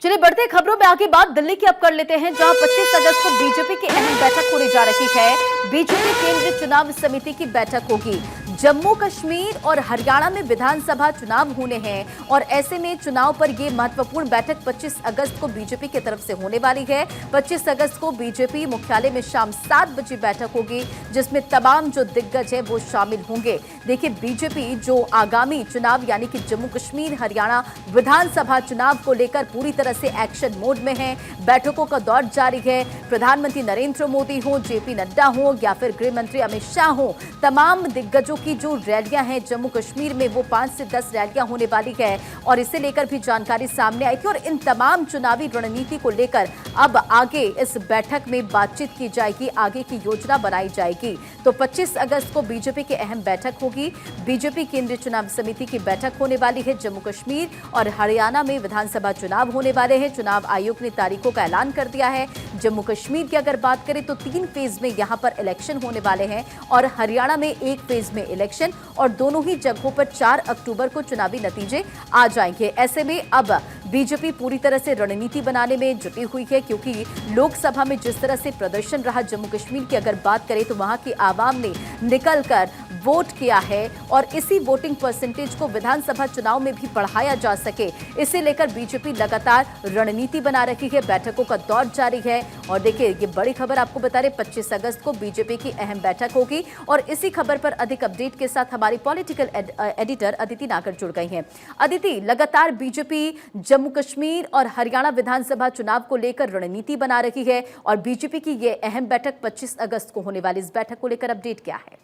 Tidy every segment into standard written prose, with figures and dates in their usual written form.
चलिए बढ़ते खबरों में आगे बात दिल्ली की अब कर लेते हैं, जहां 25 अगस्त को बीजेपी की अहम बैठक होने जा रही है। बीजेपी केंद्रीय चुनाव समिति की बैठक होगी। जम्मू कश्मीर और हरियाणा में विधानसभा चुनाव होने हैं और ऐसे में चुनाव पर यह महत्वपूर्ण बैठक 25 अगस्त को बीजेपी की तरफ से होने वाली है। 25 अगस्त को बीजेपी मुख्यालय में शाम 7 बजे बैठक होगी, जिसमें तमाम जो दिग्गज हैं वो शामिल होंगे। देखिए, बीजेपी जो आगामी चुनाव यानी कि जम्मू कश्मीर हरियाणा विधानसभा चुनाव को लेकर पूरी तरह से एक्शन मोड में है। बैठकों का दौर जारी है। प्रधानमंत्री नरेंद्र मोदी हो, जेपी नड्डा हो या फिर गृह मंत्री अमित शाह हो, तमाम दिग्गजों की जो रैलियां हैं जम्मू कश्मीर में वो 5 से 10 रैलियां होने वाली है और इसे लेकर भी जानकारी सामने आई थी। और इन तमाम चुनावी रणनीति को लेकर अब आगे इस बैठक में बातचीत की जाएगी, आगे की योजना बनाई जाएगी। तो 25 अगस्त को बीजेपी की अहम बैठक होगी। बीजेपी केंद्रीय चुनाव समिति की बैठक होने वाली है। जम्मू कश्मीर और हरियाणा में विधानसभा चुनाव होने वाले हैं। चुनाव आयोग ने तारीखों का ऐलान कर दिया है। जम्मू कश्मीर की अगर बात करें तो 3 फेज में यहां पर इलेक्शन होने वाले हैं और हरियाणा में 1 फेज में इलेक्शन, और दोनों ही जगहों पर 4 अक्टूबर को चुनावी नतीजे आ जाएंगे। ऐसे में अब बीजेपी पूरी तरह से रणनीति बनाने में जुटी हुई है, क्योंकि लोकसभा में जिस तरह से प्रदर्शन रहा जम्मू कश्मीर की अगर बात करें तो वहां की आवाम ने निकलकर वोट किया है और इसी वोटिंग परसेंटेज को विधानसभा चुनाव में भी बढ़ाया जा सके, इसे लेकर बीजेपी लगातार रणनीति बना रही है। बैठकों का दौर जारी है और देखिए, ये बड़ी खबर आपको बता रहे, 25 अगस्त को बीजेपी की अहम बैठक होगी। और इसी खबर पर अधिक अपडेट के साथ हमारी पॉलिटिकल एडिटर अदिति नागर जुड़ गई हैं। अदिति, लगातार बीजेपी जम्मू कश्मीर और हरियाणा विधानसभा चुनाव को लेकर रणनीति बना रही है और बीजेपी की ये अहम बैठक 25 अगस्त को होने वाली इस बैठक को लेकर अपडेट क्या है?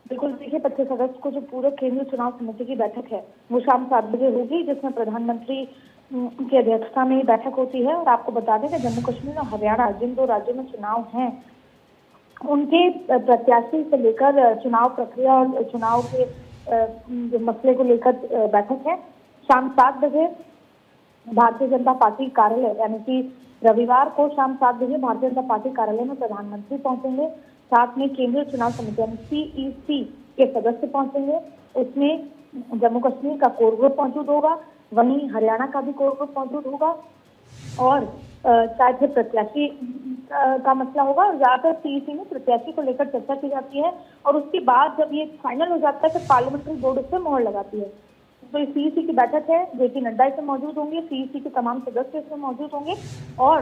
बिल्कुल, देखिए 25 अगस्त को जो पूरे केंद्रीय चुनाव समिति की बैठक है वो शाम 7 बजे होगी, जिसमें प्रधानमंत्री की अध्यक्षता में बैठक होती है। और आपको बता दें कि जम्मू कश्मीर और हरियाणा जिन 2 राज्यों में चुनाव हैं, उनके प्रत्याशी से लेकर चुनाव प्रक्रिया और चुनाव के जो मसले को लेकर बैठक है। शाम 7 बजे भारतीय जनता पार्टी कार्यालय, यानी कि रविवार को शाम 7 बजे भारतीय जनता पार्टी कार्यालय में प्रधानमंत्री पहुंचेंगे। साथ में केंद्रीय चुनाव समिति यानी CEC के सदस्य पहुंचेंगे। उसमें जम्मू कश्मीर का कोर ग्रुप मौजूद होगा, वहीं हरियाणा का भी कोर ग्रुप मौजूद होगा और चाहे फिर प्रत्याशी का मसला होगा। और ज्यादातर CEC में प्रत्याशी को लेकर चर्चा की जाती है और उसके बाद जब ये फाइनल हो जाता है तो पार्लियामेंट्री बोर्ड उस पर मोहर लगाती है। तो इस CEC की बैठक है, जेपी नड्डा इसमें मौजूद होंगे, CEC के तमाम सदस्य इसमें मौजूद होंगे और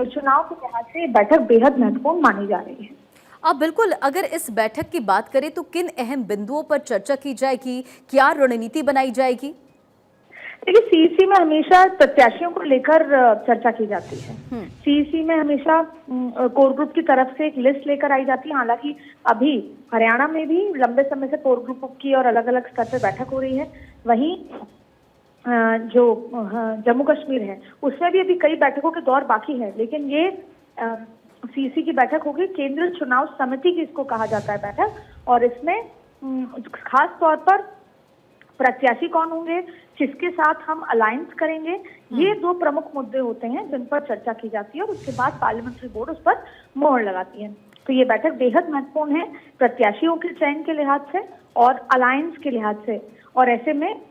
चुनाव के लिहाज से बैठक बेहद महत्वपूर्ण मानी जा रही है। अब बिल्कुल, अगर इस बैठक की बात करें तो किन अहम बिंदुओं पर चर्चा की जाएगी, क्या रणनीति बनाई जाएगी? देखिए, CEC में हमेशा प्रत्याशियों को लेकर चर्चा की जाती है। CEC में हमेशा कोर ग्रुप की तरफ से एक लिस्ट लेकर आई जाती है। हालांकि अभी हरियाणा में भी लंबे समय से कोर ग्रुप की और अलग अलग स्तर पर बैठक हो रही है। वहीं जो जम्मू कश्मीर है उसमें भी अभी कई बैठकों के दौर बाकी है, लेकिन ये CEC की बैठक होगी। केंद्रीय चुनाव समिति की इसको कहा जाता है बैठक, और इसमें खास तौर पर प्रत्याशी कौन होंगे, किसके साथ हम अलायंस करेंगे, ये 2 प्रमुख मुद्दे होते हैं जिन पर चर्चा की जाती है और उसके बाद पार्लियामेंट्री बोर्ड उस पर मोहर लगाती है। तो ये बैठक बेहद महत्वपूर्ण है प्रत्याशियों के चयन के लिहाज से और अलायंस के लिहाज से। और ऐसे में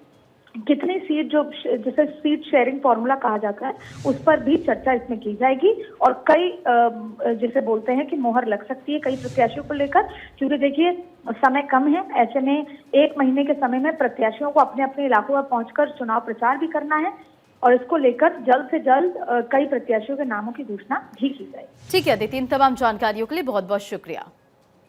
कितनी सीट, जो जिसे सीट शेयरिंग फॉर्मूला कहा जाता है, उस पर भी चर्चा इसमें की जाएगी और कई जिसे बोलते हैं कि मोहर लग सकती है कई प्रत्याशियों को लेकर, क्योंकि देखिए समय कम है। ऐसे में 1 महीने के समय में प्रत्याशियों को अपने अपने इलाकों में पहुंचकर चुनाव प्रचार भी करना है और इसको लेकर जल्द से जल्द कई प्रत्याशियों के नामों की घोषणा भी की जाए। ठीक है अदिति, इन तमाम जानकारियों के लिए बहुत बहुत शुक्रिया।